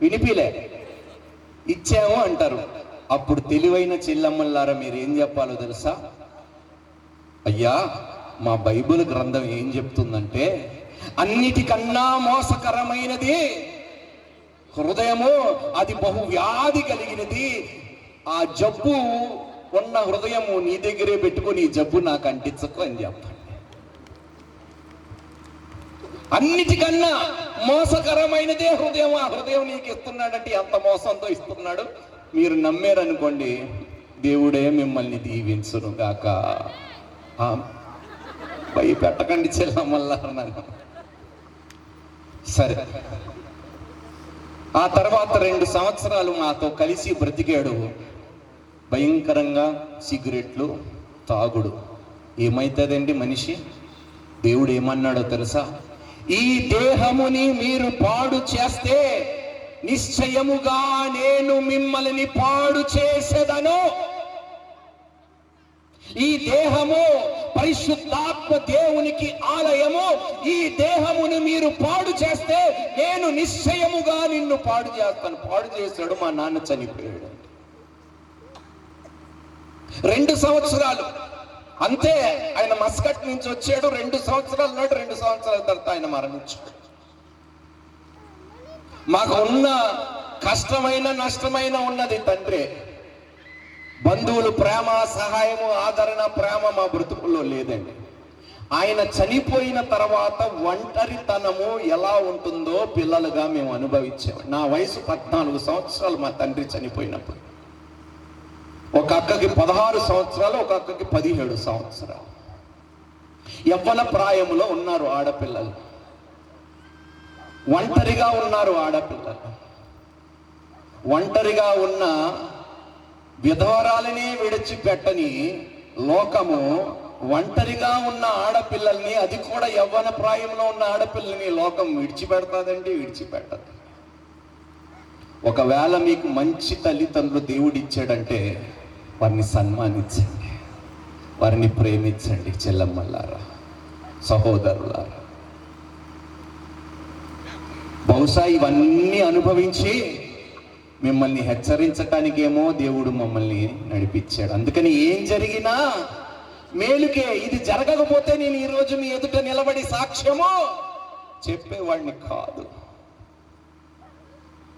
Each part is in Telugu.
వినిపిలే ఇచ్చాము అంటారు. అప్పుడు తెలివైన చెల్లమ్మలారా మీరు ఏం చెప్పాలో తెలుసా? అయ్యా, మా బైబిల్ గ్రంథం ఏం చెప్తుందంటే అన్నిటికన్నా మోసకరమైనది హృదయము, అది బహు వ్యాధి కలిగినది. ఆ జబ్బు ఉన్న హృదయము నీ దగ్గరే పెట్టుకొని ఈ జబ్బు నాకు అంటించకు అని చెప్పండి. అన్నిటికన్నా మోసకరమైనదే హృదయం. ఆ హృదయం నీకు ఇస్తున్నాడంటే ఎంత మోసంతో ఇస్తున్నాడు. మీరు నమ్మారనుకోండి, దేవుడే మిమ్మల్ని దీవించును గాక. భయపెట్టకండి చెల్లమ్మల్లారా నన్ను. సరే, ఆ తర్వాత 2 సంవత్సరాలు మాతో కలిసి బ్రతికాడు. భయంకరంగా సిగరెట్లు తాగుడు. ఏమైతుందండి మనిషి? దేవుడు ఏమన్నాడో తెలుసా? ఈ దేహముని మీరు పాడు చేస్తే నిశ్చయముగా నేను మిమ్మల్ని పాడు చేసేదను. ఈ దేహము పరిశుద్ధాత్మ దేవునికి ఆలయము. ఈ దేహమును మీరు పాడు చేస్తే నేను నిశ్చయముగా నిన్ను పాడు చేస్తాను. పాడు చేశాడు. మా నాన్న చనిపోయాడు. 2 సంవత్సరాలు అంతే. ఆయన మస్కట్ నుంచి వచ్చాడు. 2 సంవత్సరాల నాడు, 2 సంవత్సరాల తర్వాత ఆయన మరణించాడు. మాకు ఉన్న కష్టమైన నష్టమైన ఉన్నది తండ్రి. బంధువులు ప్రేమ, సహాయము, ఆదరణ, ప్రేమ మా బ్రతుకుల్లో లేదండి. ఆయన చనిపోయిన తర్వాత ఒంటరితనము ఎలా ఉంటుందో పిల్లలుగా మేము అనుభవించాము. నా వయసు 14 సంవత్సరాలు మా తండ్రి చనిపోయినప్పుడు. ఒక అక్కకి 16 సంవత్సరాలు, ఒక అక్కకి 17 సంవత్సరాలు. యవ్వన ప్రాయములో ఉన్నారు ఆడపిల్లలు. ఒంటరిగా ఉన్నారు ఆడపిల్లలు. ఒంటరిగా ఉన్న విధవరాలని విడిచిపెట్టని లోకము ఒంటరిగా ఉన్న ఆడపిల్లల్ని, అది కూడా యవ్వన ప్రాయంలో ఉన్న ఆడపిల్లల్ని లోకం విడిచిపెడతాదండి? విడిచిపెట్టదు. ఒకవేళ మీకు మంచి తల్లిదండ్రులు దేవుడు ఇచ్చాడంటే వారిని సన్మానించండి, వారిని ప్రేమించండి. చెల్లమ్మలారా, సహోదరులారా, బహుశా ఇవన్నీ అనుభవించి మిమ్మల్ని హెచ్చరించటానికేమో దేవుడు మమ్మల్ని నడిపించాడు. అందుకని ఏం జరిగినా మేలుకే. ఇది జరగకపోతే నేను ఈరోజు మీ ఎదుట నిలబడి సాక్ష్యము చెప్పేవాడిని కాదు.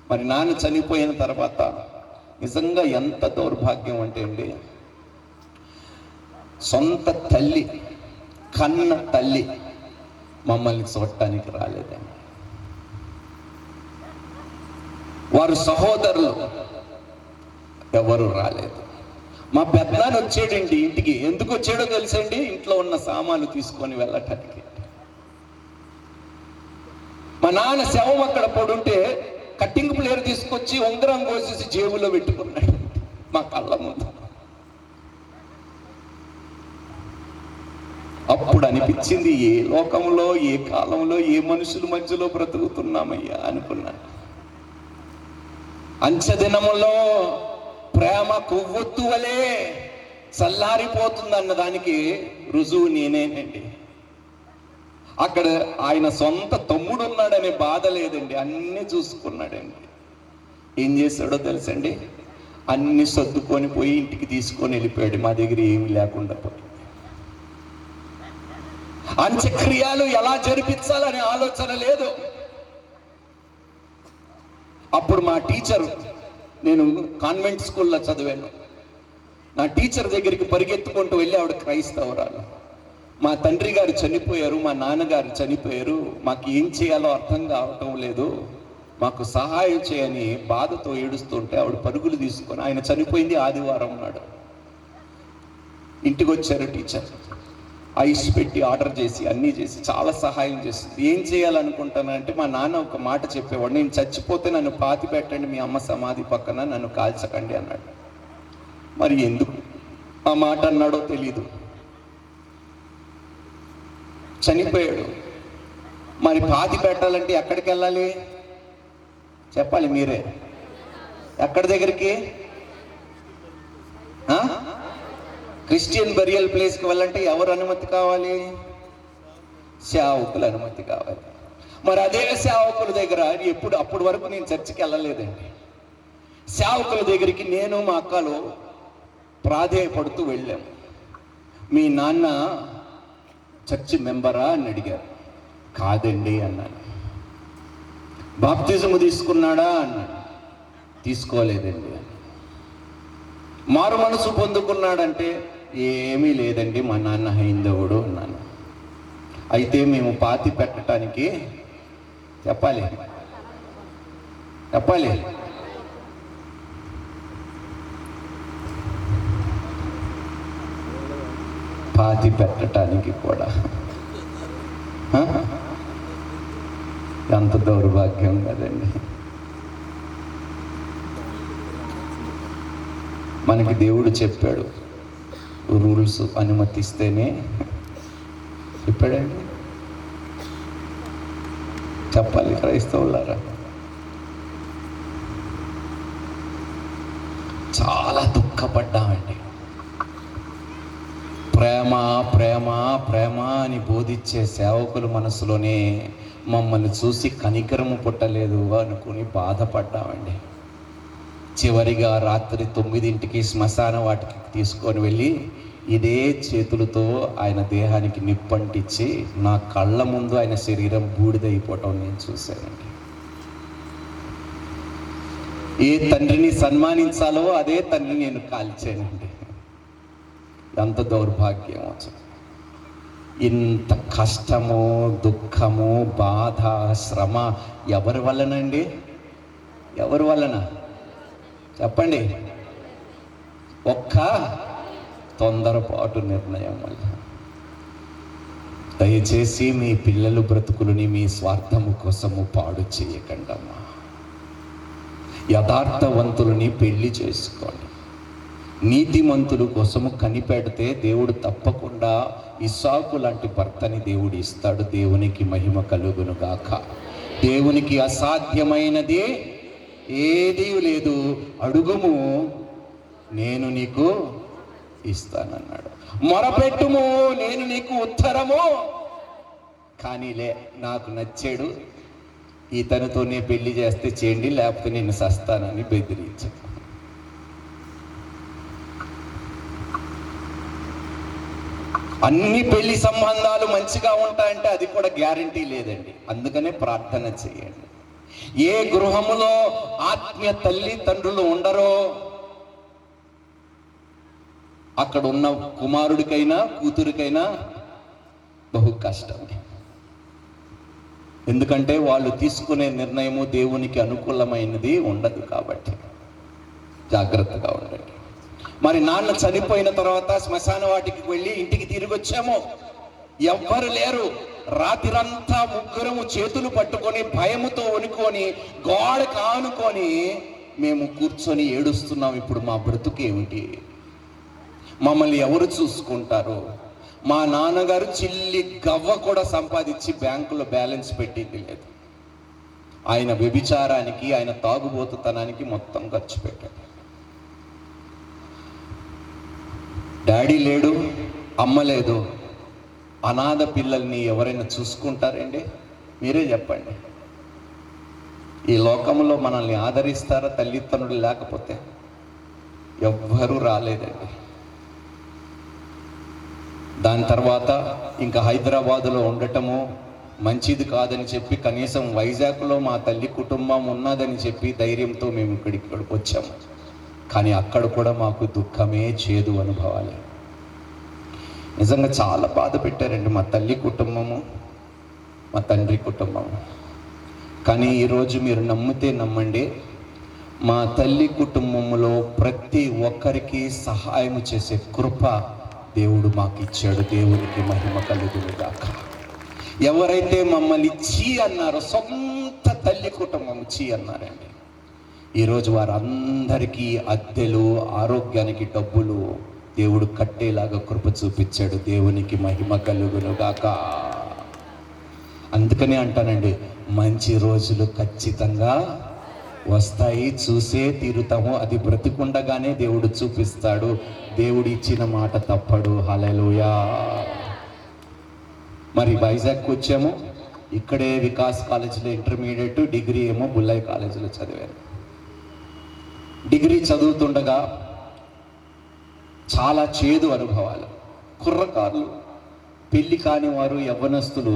మరి నాన్న చనిపోయిన తర్వాత నిజంగా ఎంత దౌర్భాగ్యం అంటే అండి, సొంత తల్లి, కన్న తల్లి మమ్మల్ని చూడటానికి రాలేదండి. వారు సహోదరులు ఎవరు రాలేదు. మా పెద్దనాన్న వచ్చాడండి ఇంటికి. ఎందుకు వచ్చాడో తెలుసండి? ఇంట్లో ఉన్న సామాన్లు తీసుకొని వెళ్ళటానికి. మా నాన్న శవం అక్కడ పడుంటే కట్టింగ్ ప్లేయర్ తీసుకొచ్చి ఉంగరం కోసేసి జేబులో పెట్టుకున్నాడు మా కళ్ళ ముందు. అప్పుడు అనిపించింది, ఏ లోకంలో, ఏ కాలంలో, ఏ మనుషుల మధ్యలో బ్రతుకుతున్నామయ్యా అనుకున్నాను. అంచెదినములో ప్రేమ కొవ్వొత్తు వలే చల్లారిపోతుంది అన్న దానికి రుజువు నేనేనండి. అక్కడ ఆయన సొంత తమ్ముడు ఉన్నాడనే బాధ లేదండి, అన్ని చూసుకున్నాడండి. ఏం చేశాడో తెలుసండి? అన్ని సర్దుకొని పోయి ఇంటికి తీసుకొని వెళ్ళిపోయాడు. మా దగ్గర ఏమి లేకుండా పోయి అంత్యక్రియలు ఎలా జరిపించాలనే ఆలోచన లేదు. అప్పుడు మా టీచరు, నేను కాన్వెంట్ స్కూల్లో చదివాను, నా టీచర్ దగ్గరికి పరిగెత్తుకుంటూ వెళ్ళి, ఆవిడ క్రైస్తవురాలు, మా తండ్రి గారు చనిపోయారు, మా నాన్నగారు చనిపోయారు, మాకు ఏం చేయాలో అర్థం కావటం లేదు, మాకు సహాయం చేయని బాధతో ఏడుస్తుంటే ఆవిడ పరుగులు తీసుకొని, ఆయన చనిపోయింది ఆదివారం నాడు, ఇంటికి వచ్చారు టీచర్. ఐస్ పెట్టి ఆర్డర్ చేసి అన్నీ చేసి చాలా సహాయం చేస్తుంది. ఏం చేయాలనుకుంటానంటే, మా నాన్న ఒక మాట చెప్పేవాడు, నేను చచ్చిపోతే నన్ను పాతి పెట్టండి మీ అమ్మ సమాధి పక్కన, నన్ను కాల్చకండి అన్నాడు. మరి ఎందుకు ఆ మాట అన్నాడో తెలీదు. చనిపోయాడు. మరి పాతి పెట్టాలంటే ఎక్కడికి వెళ్ళాలి చెప్పాలి మీరే. ఎక్కడి దగ్గరికి? క్రిస్టియన్ బరియల్ ప్లేస్కి వెళ్ళాలంటే ఎవరు అనుమతి కావాలి? సేవకుల అనుమతి కావాలి. మరి అదే సేవకుల దగ్గర అప్పటి వరకు నేను చర్చికి వెళ్ళలేదండి. సేవకుల దగ్గరికి నేను మా అక్కలు ప్రాధేయపడుతూ వెళ్ళాము. మీ నాన్న చర్చి మెంబరా అని అడిగారు. కాదండి అన్నాను. బాప్తిజము తీసుకున్నాడా అన్నాడు. తీసుకోలేదండి. మారు మనసు పొందుకున్నాడంటే ఏమీ లేదండి, మా నాన్న హైందవుడు అన్నాను. అయితే మేము పాతి పెట్టడానికి చెప్పాలి పాతి పెట్టడానికి కూడా ఎంత దౌర్భాగ్యం కదండి. మనకి దేవుడు చెప్పాడు, రూల్స్ అనుమతిస్తేనే చెప్పాడండి. చెప్పాలి క్రైస్తవులారా. చాలా దుఃఖపడ్డామండి. ప్రేమ ప్రేమ ప్రేమ అని బోధించే సేవకుల మనసులోనే మమ్మల్ని చూసి కనికరము పుట్టలేదు అనుకుని బాధపడ్డామండి. చివరిగా రాత్రి 9ంటికి శ్మశాన వాటికి తీసుకొని వెళ్ళి ఇదే చేతులతో ఆయన దేహానికి నిప్పంటించి నా కళ్ళ ముందు ఆయన శరీరం బూడిదైపోవటం నేను చూశానండి. ఏ తండ్రిని సన్మానించాలో అదే తండ్రిని నేను కాల్చానండి. ఎంత దౌర్భాగ్యం అసలు. ఇంత కష్టము, దుఃఖము, బాధ, శ్రమ ఎవరి వల్లనండి? ఎవరి వలన చెప్పండి? ఒక్క తొందరపాటు నిర్ణయం వల్ల. దయచేసి మీ పిల్లలు బ్రతుకులని మీ స్వార్థము కోసము పాడు చేయకండమ్మా. యథార్థవంతులని పెళ్లి చేసుకోండి. నీతిమంతుల కోసము కనిపెడితే దేవుడు తప్పకుండా ఇస్సాకు లాంటి భర్తని దేవుడు ఇస్తాడు. దేవునికి మహిమ కలుగును గాక. దేవునికి అసాధ్యమైనది ఏదీ లేదు. అడుగుము, నేను నీకు ఇస్తానన్నాడు. మొరపెట్టుము, నేను నీకు ఉత్తరము. కానీలే, నాకు నచ్చాడు, ఇతనితోనే పెళ్లి చేస్తే చేయండి, లేకపోతే నేను సస్తానని బెదిరించాను. అన్ని పెళ్లి సంబంధాలు మంచిగా ఉంటాయంటే అది కూడా గ్యారంటీ లేదండి. అందుకనే ప్రార్థన చేయండి. ఏ గృహములో ఆత్మీయ తల్లి తండ్రులు ఉండరో అక్కడ ఉన్న కుమారుడికైనా కూతురికైనా బహు కష్టం. ఎందుకంటే వాళ్ళు తీసుకునే నిర్ణయము దేవునికి అనుకూలమైనది ఉండదు. కాబట్టి జాగ్రత్తగా ఉండండి. మరి నాన్న చనిపోయిన తర్వాత శ్మశాన వాటికి వెళ్ళి ఇంటికి తిరిగి వచ్చాము. ఎవ్వరు లేరు. రాత్రంతా ముగ్గురము చేతులు పట్టుకొని భయముతో వణుకొని గోడకు ఆనుకొని మేము కూర్చొని ఏడుస్తున్నాం. ఇప్పుడు మా బ్రతుకు ఏమిటి? మమ్మల్ని ఎవరు చూసుకుంటారు? మా నాన్నగారు చిల్లి గవ్వ కూడా సంపాదించి బ్యాంకులో బ్యాలెన్స్ పెట్టింది లేదు. ఆయన వ్యభిచారానికి, ఆయన తాగుబోతుతనానికి మొత్తం ఖర్చు పెట్టాడు. డాడీ లేడు, అమ్మ లేదు. అనాథ పిల్లల్ని ఎవరైనా చూసుకుంటారండి? మీరే చెప్పండి. ఈ లోకంలో మనల్ని ఆదరిస్తారా తల్లిదండ్రులు లేకపోతే? ఎవ్వరూ రాలేదండి. దాని తర్వాత ఇంకా హైదరాబాదులో ఉండటము మంచిది కాదని చెప్పి కనీసం వైజాగ్లో మా తల్లి కుటుంబం ఉన్నదని చెప్పి ధైర్యంతో మేము ఇక్కడికి వచ్చాము. కానీ అక్కడ కూడా మాకు దుఃఖమే, చేదు అనుభవాలు. నిజంగా చాలా బాధ పెట్టారండి మా తల్లి కుటుంబము, మా తండ్రి కుటుంబము. కానీ ఈరోజు మీరు నమ్మితే నమ్మండి, మా తల్లి కుటుంబంలో ప్రతి ఒక్కరికి సహాయం చేసే కృప దేవుడు మాకు ఇచ్చాడు. దేవునికి మహిమ కలుగును గాక. ఎవరైతే మమ్మల్ని చీ అన్నారో, సొంత తల్లి కుటుంబం చీ అన్నారండి, ఈరోజు వారందరికీ అద్దెలు, ఆరోగ్యానికి డబ్బులు దేవుడు కట్టేలాగా కృప చూపించాడు. దేవునికి మహిమ కలుగును గాక. అందుకనే అంటానండి, మంచి రోజులు ఖచ్చితంగా వస్తాయి, చూసే తీరుతాము. అది బ్రతికుండగానే దేవుడు చూపిస్తాడు. దేవుడు ఇచ్చిన మాట తప్పడు. హల్లెలూయా. మరి వైజాగ్కి వచ్చాము. ఇక్కడే వికాస్ కాలేజీలో ఇంటర్మీడియట్, డిగ్రీ ఏమో బుల్లయ్య కాలేజీలో చదివాను. డిగ్రీ చదువుతుండగా చాలా చేదు అనుభవాలు. కుర్రకారులు, పెళ్లి కాని వారు, యవ్వనస్తులు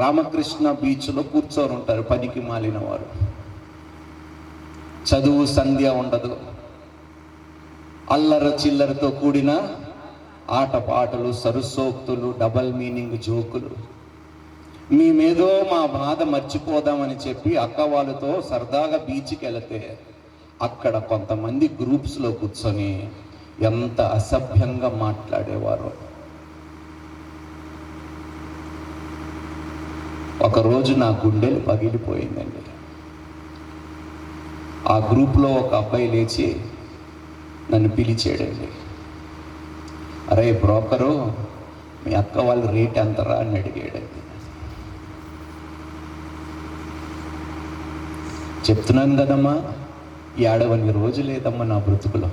రామకృష్ణ బీచ్లో కూర్చొని ఉంటారు, పనికి మాలిన వారు. చదువు సంధ్య ఉండదు, అల్లర చిల్లరతో కూడిన ఆటపాటలు, సరుసోక్తులు, డబల్ మీనింగ్ జోకులు. మేమేదో మా బాధ మర్చిపోదామని చెప్పి అక్క వాళ్ళతో సరదాగా బీచ్కి వెళితే అక్కడ కొంతమంది గ్రూప్స్లో కూర్చొని ఎంత అసభ్యంగా మాట్లాడేవారు. ఒకరోజు నా గుండెలు పగిలిపోయిందండి. ఆ గ్రూప్లో ఒక అబ్బాయి లేచి నన్ను పిలిచాడండి. అరే బ్రోకరు, మీ అక్క వాళ్ళ రేట్ ఎంతరా అని అడిగాడండి. చెప్తున్నాను కదమ్మా, ఏడవని రోజు లేదమ్మా నా బ్రతుకులో,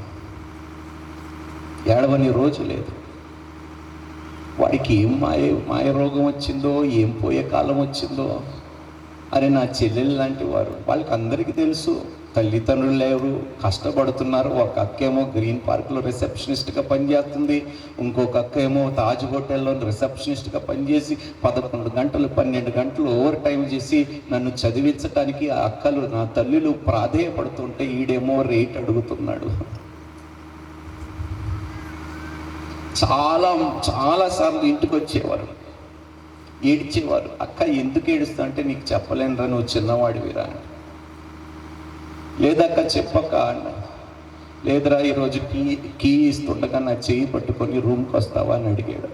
ఏడవని రోజు లేదు. వాడికి ఏం మాయ రోగం వచ్చిందో, ఏం పోయే కాలం వచ్చిందో. అరే నా చెల్లెలు లాంటి వారు, వాళ్ళకి అందరికీ తెలుసు తల్లిదండ్రులు లేరు, కష్టపడుతున్నారు. ఒక అక్క ఏమో గ్రీన్ పార్క్లో రిసెప్షనిస్ట్గా పనిచేస్తుంది, ఇంకొక అక్క ఏమో తాజ్ హోటల్లో రిసెప్షనిస్ట్గా పనిచేసి 11 గంటలు 12 గంటలు ఓవర్ టైం చేసి నన్ను చదివించడానికి ఆ అక్కలు, నా తల్లులు ప్రాధేయపడుతుంటే ఈడేమో రేట్ అడుగుతున్నాడు. చాలాసార్లు ఇంటికి వచ్చేవారు, ఏడ్చేవారు. అక్క ఎందుకు ఏడుస్తా అంటే, నీకు చెప్పలేనురా, నువ్వు చిన్నవాడివిరా అని. లేదక్క చెప్పక్క అన్న. లేదురా, ఈరోజు కీ ఇస్తుండగా నా చెయ్యి పట్టుకొని రూమ్కి వస్తావా అని అడిగాడు.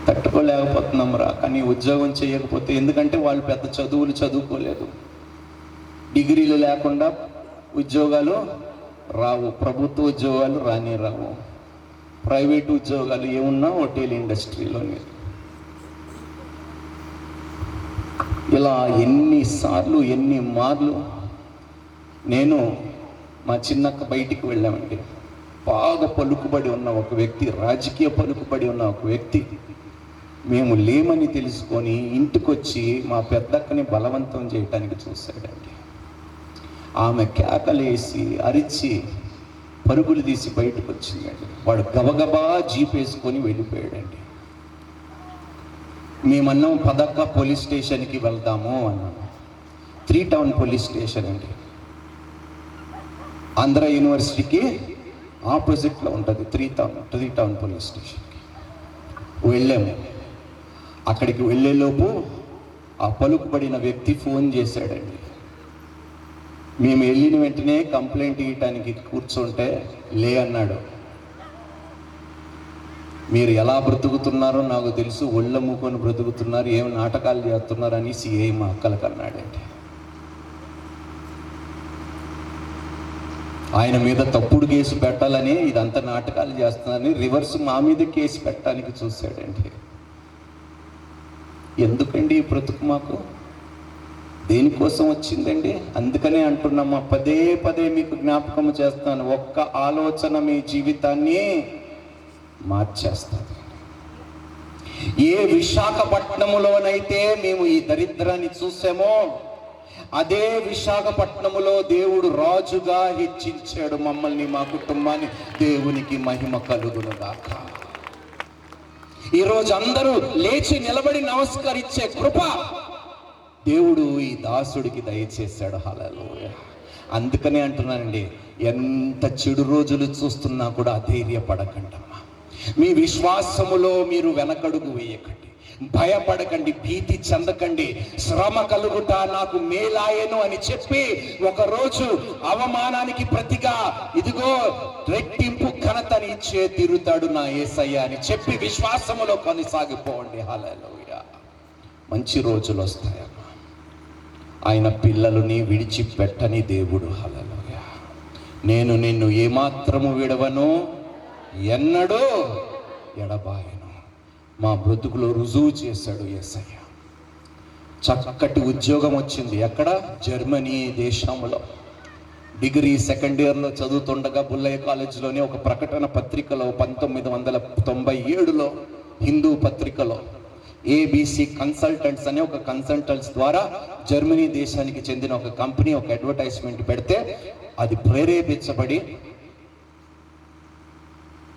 తట్టుకోలేకపోతున్నాం రా, కానీ ఉద్యోగం చేయకపోతే, ఎందుకంటే వాళ్ళు పెద్ద చదువులు చదువుకోలేదు, డిగ్రీలు లేకుండా ఉద్యోగాలు రావు, ప్రభుత్వ ఉద్యోగాలు రావు, ప్రైవేట్ ఉద్యోగాలు ఏమున్నా హోటల్ ఇండస్ట్రీలోనే. ఇలా ఎన్నిసార్లు ఎన్ని మార్లు నేను మా చిన్నక్క బయటికి వెళ్ళామండి. బాగా పలుకుబడి ఉన్న ఒక వ్యక్తి, రాజకీయ పలుకుబడి ఉన్న ఒక వ్యక్తి మేము లేమని తెలుసుకొని ఇంటికొచ్చి మా పెద్దక్కని బలవంతం చేయటానికి చూశాడండి. ఆమె కేకలేసి అరిచి పరుగులు తీసి బయటకు వచ్చిందండి. వాడు గబగబా జీప్ వేసుకొని వెళ్ళిపోయాడండి. మేమన్నాం పదక్క పోలీస్ స్టేషన్కి వెళ్దాము అన్నాము. 3 టౌన్ పోలీస్ స్టేషన్ అండి, ఆంధ్ర యూనివర్సిటీకి ఆపోజిట్లో ఉంటుంది 3 టౌన్ పోలీస్ స్టేషన్కి వెళ్ళాము. అక్కడికి వెళ్ళేలోపు ఆ పలుకుబడిన వ్యక్తి ఫోన్ చేశాడండి. మేము వెళ్ళిన వెంటనే కంప్లైంట్ ఇవ్వటానికి కూర్చుంటే లే అన్నాడు. మీరు ఎలా బ్రతుకుతున్నారో నాకు తెలుసు, ఒళ్ళమ్ముకొని బ్రతుకుతున్నారు, ఏం నాటకాలు చేస్తున్నారు అని సిఐ మా అక్కలకు అన్నాడండి. ఆయన మీద తప్పుడు కేసు పెట్టాలని, ఇదంతా నాటకాలు చేస్తున్నారని రివర్స్ మా మీద కేసు పెట్టడానికి చూశాడండి. ఎందుకండి ఈ బ్రతుకు మాకు? దేనికోసం వచ్చిందండి? అందుకనే అంటున్నామా, పదే పదే మీకు జ్ఞాపకం చేస్తాను, ఒక్క ఆలోచన మీ జీవితాన్ని మార్చేస్తుంది. ఏ విశాఖపట్నములోనైతే మేము ఈ దరిద్రాన్ని చూసామో, అదే విశాఖపట్నములో దేవుడు రాజుగా హెచ్చించాడు మమ్మల్ని, మా కుటుంబాన్ని. దేవునికి మహిమ కలుగునుగాక. ఈరోజు అందరూ లేచి నిలబడి నమస్కరించే కృప దేవుడు ఈ దాసుడికి దయచేశాడు. హల్లెలూయా. అందుకనే అంటున్నానండి, ఎంత చెడు రోజులు చూస్తున్నా కూడా అధైర్యపడకండమ్మా. మీ విశ్వాసములో మీరు వెనకడుగు వేయకండి, భయపడకండి, భీతి చెందకండి. శ్రమ కలుగుట నాకు మేలాయను అని చెప్పి ఒకరోజు అవమానానికి ప్రతిగా ఇదిగో రెట్టింపు ఘనతని ఇచ్చే తీరుతాడు నా యేసయ్య అని చెప్పి విశ్వాసములో కొనసాగిపోండి. హల్లెలూయా. మంచి రోజులు వస్తాయమ్మా. ఆయన పిల్లలని విడిచిపెట్టని దేవుడు. హల్లెలూయా. నేను నిన్ను ఏమాత్రము విడవను, ఎన్నడూ ఎడబాయను. మా బ్రతుకులో రుజువు చేశాడు యేసయ్య. చక్కటి ఉద్యోగం వచ్చింది. ఎక్కడ? జర్మనీ దేశంలో. డిగ్రీ సెకండ్ ఇయర్లో చదువుతుండగా బుల్లయ్య కాలేజీలోనే ఒక ప్రకటన పత్రికలో 1997లో హిందూ పత్రికలో ఏబిసి కన్సల్టెంట్స్ అనే ఒక కన్సల్టెంట్స్ ద్వారా జర్మనీ దేశానికి చెందిన ఒక కంపెనీ ఒక అడ్వర్టైజ్మెంట్ పెడితే అది ప్రేరేపించబడి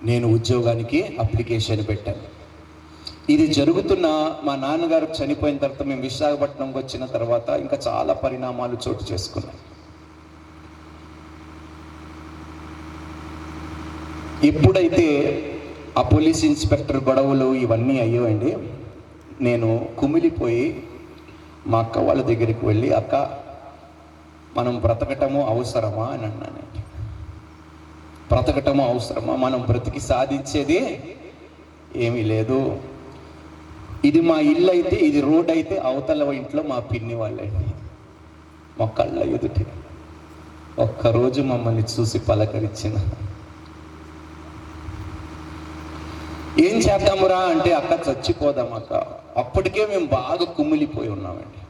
నేను ఉద్యోగానికి అప్లికేషన్ పెట్టాను. ఇది జరుగుతున్న మా నాన్నగారు చనిపోయిన తర్వాత మేము విశాఖపట్నంకి వచ్చిన తర్వాత ఇంకా చాలా పరిణామాలు చోటు చేసుకున్నాయి. ఎప్పుడైతే ఆ పోలీస్ ఇన్స్పెక్టర్ గొడవలు ఇవన్నీ అయ్యాయండి, నేను కుమిలిపోయి మా అక్క వాళ్ళ దగ్గరికి వెళ్ళి, అక్క మనం బ్రతకటము అవసరమా అని అన్నానండి. బ్రతకటము అవసరమా? మనం బ్రతికి సాధించేది ఏమీ లేదు. ఇది మా ఇల్లు అయితే, ఇది రోడ్ అయితే, అవతల ఇంట్లో మా పిన్ని వాళ్ళండి. మా కళ్ళ ఎదుటి ఒక్కరోజు మమ్మల్ని చూసి పలకరించిన, ఏం చేద్దామురా అంటే, అక్క చచ్చిపోదాం అక్క. అప్పటికే మేము బాగా కుమిలిపోయి ఉన్నామండి.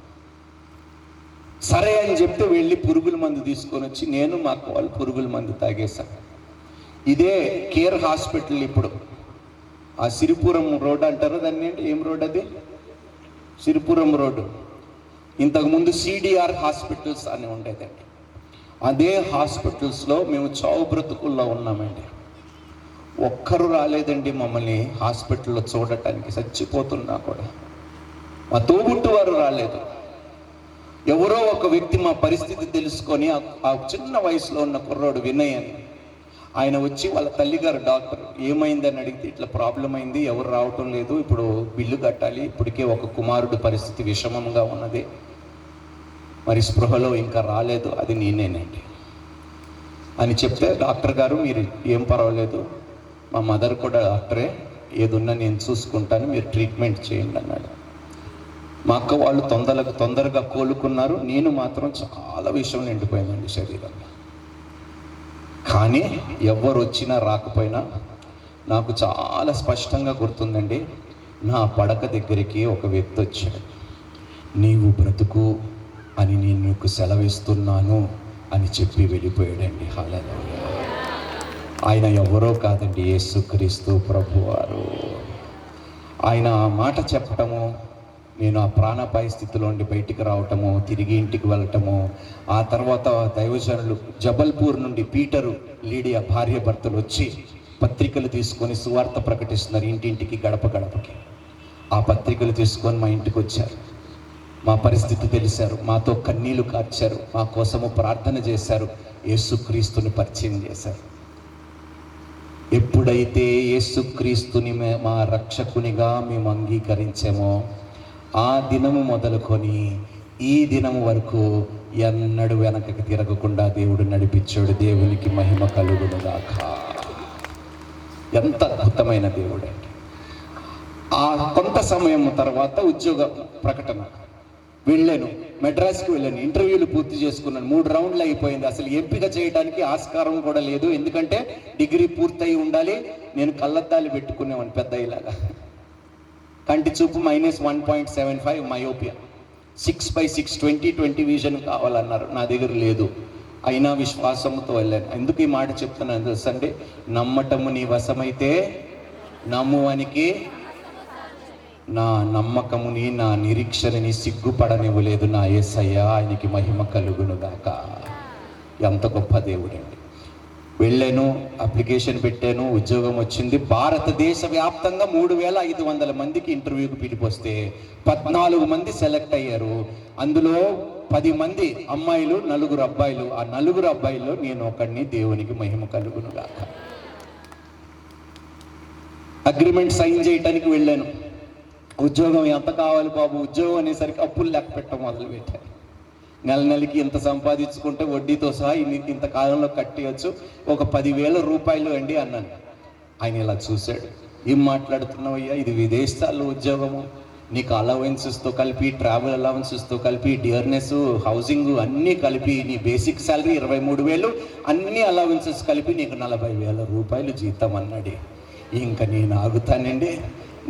సరే అని చెప్తే వెళ్ళి పురుగుల మందు తీసుకొని వచ్చి నేను మా అక్క వాళ్ళు పురుగుల మందు తాగేశాం. ఇదే కేర్ హాస్పిటల్, ఇప్పుడు ఆ సిరిపురం రోడ్ అంటారు దాన్ని, ఏం రోడ్ అది? సిరిపురం రోడ్డు. ఇంతకుముందు సిడిఆర్ హాస్పిటల్స్ అని ఉండేదండి. అదే హాస్పిటల్స్లో మేము చావు బ్రతుకుల్లో ఉన్నామండి. ఒక్కరు రాలేదండి మమ్మల్ని హాస్పిటల్లో చూడటానికి. చచ్చిపోతున్నా కూడా మా తోబుట్టు వారు రాలేదు. ఎవరో ఒక వ్యక్తి మా పరిస్థితి తెలుసుకొని, ఆ చిన్న వయసులో ఉన్న కుర్రోడు వినయ్ అని, ఆయన వచ్చి వాళ్ళ తల్లిగారు డాక్టర్ ఏమైందని అడిగితే, ఇట్లా ప్రాబ్లం అయింది, ఎవరు రావటం లేదు, ఇప్పుడు బిల్లు కట్టాలి, ఇప్పటికే ఒక కుమారుడు పరిస్థితి విషమంగా ఉన్నది, మరి స్పృహలో ఇంకా రాలేదు, అది నేనేనండి అని చెప్తే, డాక్టర్ గారు మీరు ఏం పర్వాలేదు, మా మదర్ కూడా డాక్టరే, ఏదున్నా నేను చూసుకుంటాను, మీరు ట్రీట్మెంట్ చేయండి అన్నాడు. మా అక్క వాళ్ళు తొందరగా కోలుకున్నారు. నేను మాత్రం చాలా విషయం నిండిపోయిందండి శరీరంలో. కానీ ఎవరు వచ్చినా రాకపోయినా నాకు చాలా స్పష్టంగా గుర్తుందండి, నా పడక దగ్గరికి ఒక వ్యక్తి వచ్చాడు. నీవు బ్రతుకు అని నేను నీకు సెలవిస్తున్నాను అని చెప్పి వెళ్ళిపోయాడండి. హల్లెలూయా. ఆయన ఎవరో కాదండి, యేసుక్రీస్తు ప్రభువారు. ఆయన ఆ మాట చెప్పటము, నేను ఆ ప్రాణాపాయ స్థితిలో నుండి బయటికి రావటము, తిరిగి ఇంటికి వెళ్ళటము, ఆ తర్వాత దైవజనులు జబల్పూర్ నుండి పీటరు, లీడియా భార్య భర్తలు వచ్చి పత్రికలు తీసుకొని సువార్త ప్రకటిస్తున్నారు ఇంటింటికి, గడప గడపకి. ఆ పత్రికలు తీసుకొని మా ఇంటికి వచ్చారు. మా పరిస్థితి తెలిసారు, మాతో కన్నీళ్లు కార్చారు, మా కోసము ప్రార్థన చేశారు, యేసుక్రీస్తుని పరిచయం చేశారు. ఎప్పుడైతే యేసుక్రీస్తుని మా రక్షకునిగా మేము అంగీకరించామో, ఆ దినము మొదలుకొని ఈ దినము వరకు ఎన్నడూ వెనకకి తిరగకుండా దేవుడు నడిపించాడు. దేవునికి మహిమ కలుగునుగాక. ఎంత అద్భుతమైన దేవుడు అండి. ఆ కొంత సమయం తర్వాత ఉద్యోగ ప్రకటన వెళ్ళాను, మెడ్రాస్కి వెళ్ళాను, ఇంటర్వ్యూలు పూర్తి చేసుకున్నాను. 3 రౌండ్లు అయిపోయింది. అసలు ఎంపిక చేయడానికి ఆస్కారం కూడా లేదు, ఎందుకంటే డిగ్రీ పూర్తయి ఉండాలి. నేను కళ్ళద్దాలు పెట్టుకునేవాడిని పెద్ద ఇలాగా, కంటి చూపు -1.75, మయోపియా, 6/6 20/20 విజన్ కావాలన్నారు. నా దగ్గర లేదు, అయినా విశ్వాసంతో వెళ్ళాను. ఎందుకు ఈ మాట చెప్తున్నాను తెలుసండి, నమ్మటము నీ వశమైతే నమ్మువానికి నా నమ్మకముని, నా నిరీక్షణని సిగ్గుపడనివ్వలేదు నా యేసయ్య. ఆయనకి మహిమ కలుగునుగాక. ఎంత గొప్ప దేవుడండి. వెళ్ళాను, అప్లికేషన్ పెట్టాను, ఉద్యోగం వచ్చింది. భారతదేశ వ్యాప్తంగా 3500 మందికి ఇంటర్వ్యూకి పిలిపొస్తే 14 మంది సెలెక్ట్ అయ్యారు. అందులో 10 మంది అమ్మాయిలు, 9 అబ్బాయిలు. ఆ 9 అబ్బాయిల్లో నేను ఒకడిని. దేవునికి మహిమ కలుగునుగాక. అగ్రిమెంట్ సైన్ చేయడానికి వెళ్ళాను. ఉద్యోగం ఎంత కావాలి బాబు, ఉద్యోగం అనేసరికి అప్పులు లెక్క పెట్టడం మొదలుపెట్టాను. నెలకి ఇంత సంపాదించుకుంటే వడ్డీతో సహా ఇంత కాలంలో కట్టేయచ్చు, ఒక 10,000 రూపాయలు అండి అన్నాను. ఆయన ఇలా చూశాడు, ఏం మాట్లాడుతున్నావయ్యా, ఇది విదేశాల్లో ఉద్యోగము, నీకు అలవెన్సెస్తో కలిపి, ట్రావెల్ అలవెన్సెస్తో కలిపి, డియర్నెస్, హౌసింగ్ అన్నీ కలిపి నీ బేసిక్ శాలరీ 23,000, అన్ని అలవెన్సెస్ కలిపి నీకు 40,000 రూపాయలు జీతం అన్నాడు. ఇంకా నేను ఆగుతానండి.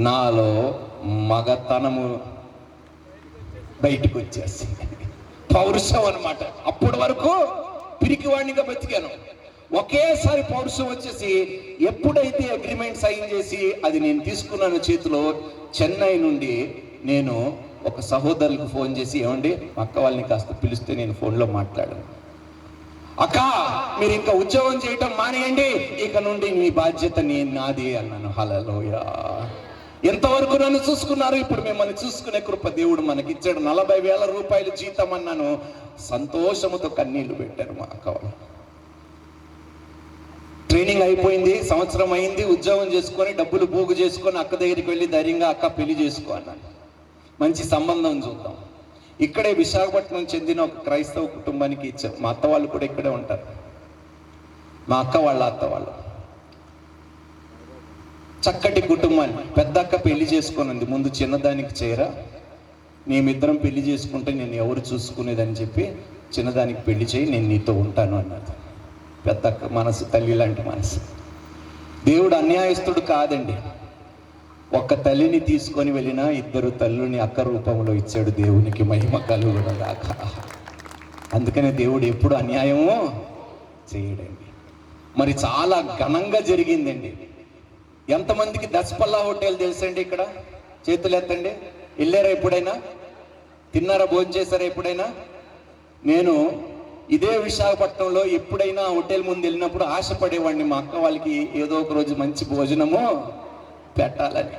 నాలో మగతనము బయటకు వచ్చేసి, పౌరుషం అన్నమాట. అప్పటి వరకు పిరికివాడినిగా బతికాను. ఒకేసారి పౌరుషం వచ్చేసి ఎప్పుడైతే అగ్రిమెంట్ సైన్ చేసి అది నేను తీసుకున్నాను చేతిలో, చెన్నై నుండి నేను ఒక సహోదరులకు ఫోన్ చేసి, ఏమండి మా అక్క వాళ్ళని కాస్త పిలిస్తే నేను ఫోన్లో మాట్లాడాను. అక్క మీరు ఇంకా ఉద్యోగం చేయటం మానేయండి, ఇక నుండి మీ బాధ్యత నాది అన్నాను. హల్లెలూయా. ఎంతవరకు నన్ను చూసుకున్నారు, ఇప్పుడు మిమ్మల్ని చూసుకునే కృప దేవుడు మనకిచ్చాడు. 40,000 రూపాయలు జీతం అన్నాను. సంతోషముతో కన్నీళ్లు పెట్టారు మా అక్క వాళ్ళు. ట్రైనింగ్ అయిపోయింది, సంవత్సరం అయింది, ఉద్యోగం చేసుకొని డబ్బులు పోగు చేసుకొని అక్క దగ్గరికి వెళ్ళి ధైర్యంగా అక్క పెళ్లి చేసుకో అన్నాను. మంచి సంబంధం చూద్దాం. ఇక్కడే విశాఖపట్నం చెందిన ఒక క్రైస్తవ కుటుంబానికి ఇచ్చారు. మా అత్త వాళ్ళు కూడా ఇక్కడే ఉంటారు, మా అక్క వాళ్ళ అత్త వాళ్ళు. చక్కటి కుటుంబాన్ని. పెద్ద అక్క పెళ్లి చేసుకున్నది, ముందు చిన్నదానికి చేయరా, మేమిద్దరం పెళ్లి చేసుకుంటే నేను ఎవరు చూసుకునేదని చెప్పి చిన్నదానికి పెళ్లి చేయి, నేను నీతో ఉంటాను అన్నది. పెద్ద అక్క మనసు తల్లి లాంటి మనసు. దేవుడు అన్యాయస్తుడు కాదండి. ఒక్క తల్లిని తీసుకొని వెళ్ళిన 2 తల్లుని అక్క రూపంలో ఇచ్చాడు. దేవునికి మహిమ కలుగునుగాక. అందుకనే దేవుడు ఎప్పుడు అన్యాయమో చేయడండి. మరి చాలా ఘనంగా జరిగిందండి. ఎంతమందికి దసపల్లా హోటల్ తెలుసండి? ఇక్కడ చేతులు ఎత్తండి. వెళ్ళారా ఎప్పుడైనా? తిన్నారా? భోజనం చేశారా ఎప్పుడైనా? నేను ఇదే విశాఖపట్నంలో ఎప్పుడైనా హోటల్ ముందు వెళ్ళినప్పుడు ఆశపడేవాడిని, మా అక్క వాళ్ళకి ఏదో ఒక రోజు మంచి భోజనము పెట్టాలని.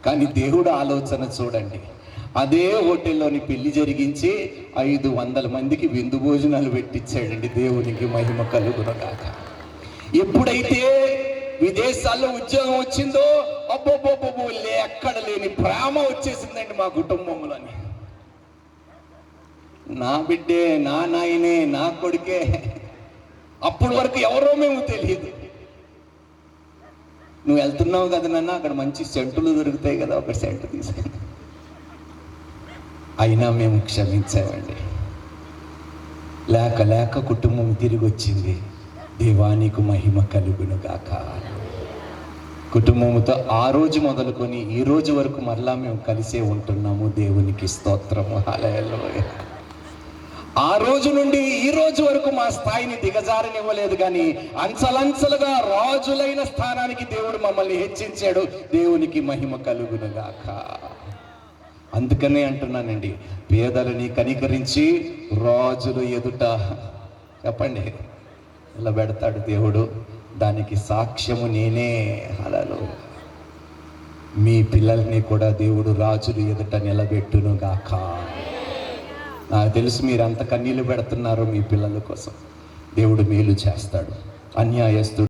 కానీ దేవుడు ఆలోచన చూడండి, అదే హోటల్లోని పెళ్లి జరిగించి 500 మందికి విందు భోజనాలు పెట్టించాడండి. దేవునికి మహిమ కలుగునుగాక. ఎప్పుడైతే విదేశాల్లో ఉద్యోగం వచ్చిందో అబ్బోబ్బోబ్బో ఎక్కడ లేని ప్రేమ వచ్చేసిందండి మా కుటుంబంలోని. నా బిడ్డే, నా నాయనే, నా కొడుకే. అప్పటి వరకు ఎవరో మేము తెలియదు. నువ్వు వెళ్తున్నావు కదా నాన్న, అక్కడ మంచి సెంటులు దొరుకుతాయి కదా, ఒక సెంటు తీసుకుని. అయినా మేము క్షమించామండి. లేక లేక కుటుంబం తిరిగి వచ్చింది. దేవానికి మహిమ కలుగునుగాక. కుటుంబంతో ఆ రోజు మొదలుకొని ఈ రోజు వరకు మరలా మేము కలిసే ఉంటున్నాము. దేవునికి స్తోత్రము. హల్లెలూయా. ఆ రోజు నుండి ఈ రోజు వరకు మా స్థాయిని దిగజారనివ్వలేదు, కానీ అంచలంచలుగా రాజులైన స్థానానికి దేవుడు మమ్మల్ని హెచ్చించాడు. దేవునికి మహిమ కలుగునుగాక. అందుకనే అంటున్నానండి, పేదలని కనికరించి రాజుల ఎదుట చెప్పండి నిలబెడతాడు దేవుడు. దానికి సాక్ష్యము నేనే. హల్లెలూయా. మీ పిల్లల్ని కూడా దేవుడు రాజుల ఎదుట నిలబెట్టునుగాక. నాకు తెలుసు మీరు అంత కన్నీళ్లు పెడుతున్నారు మీ పిల్లల కోసం. దేవుడు మేలు చేస్తాడు. అన్యాయస్తుడు